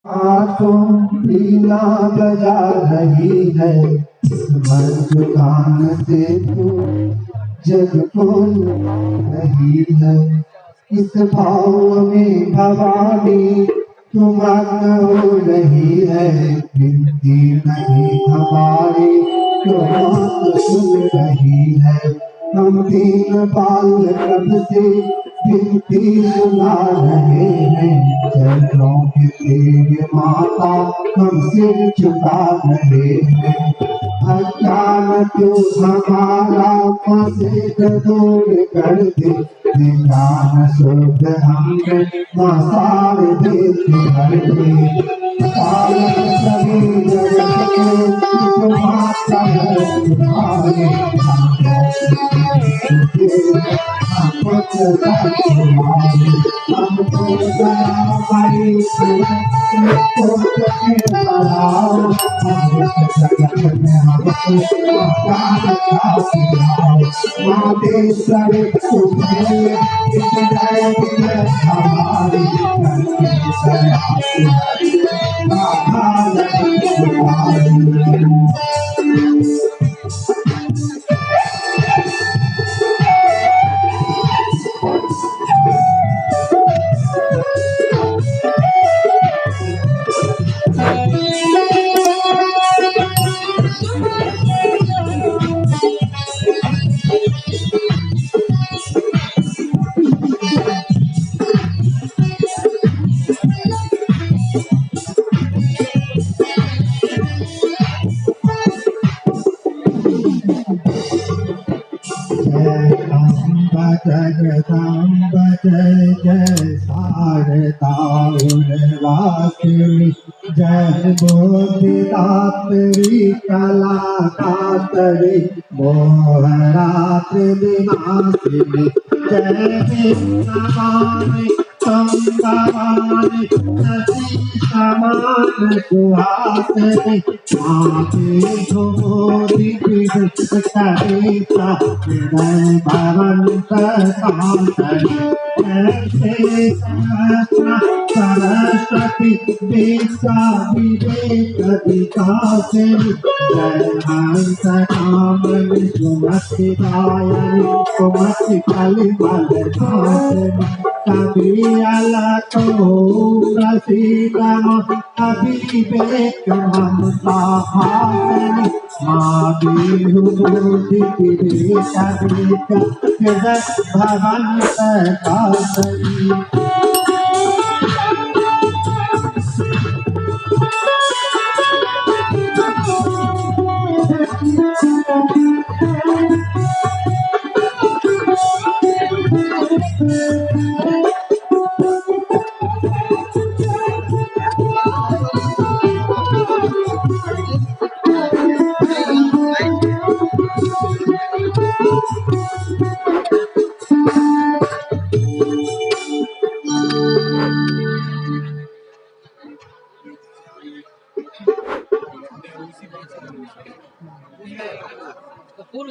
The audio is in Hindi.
आंखों बीना बजा रही है, मधुगान से तू जग बोल रही है। इस भाव में भवानी तुम हो रही है, गिनती नहीं हमारी तो बात सुन रही है। हम तीन बाल कब से गिनती सुना रहे हैं, चरणों के तेरे माता हम सिर झुका रहे हैं। अज्ञान क्यों हमारा फंसे दूर कर दे, ज्ञान शुद्ध हमने मसार देते हर दे। सभी जगत के माता है तुम्हारे, जगदम्ब जय जय शारदा उर्वासिनी, जय बोधिदात्री कला दात्री मोहरात्रि विनाशिनी। जय भवानी तुम भवानी सती समान सुहासिनी, माते घोरी सरिता हृदय भवंत कांतरी। जैसे सहस्र सरस्वती विद्या विवेक विकासिनी, जय हंस कामनी सुमति दायनी सुमति कलिबल नाशिनी। कभी अलको प्रसीद अभिवेक ममता हासिनी, माँ विभूति विवेक हृदय भवंत कांतरी। Por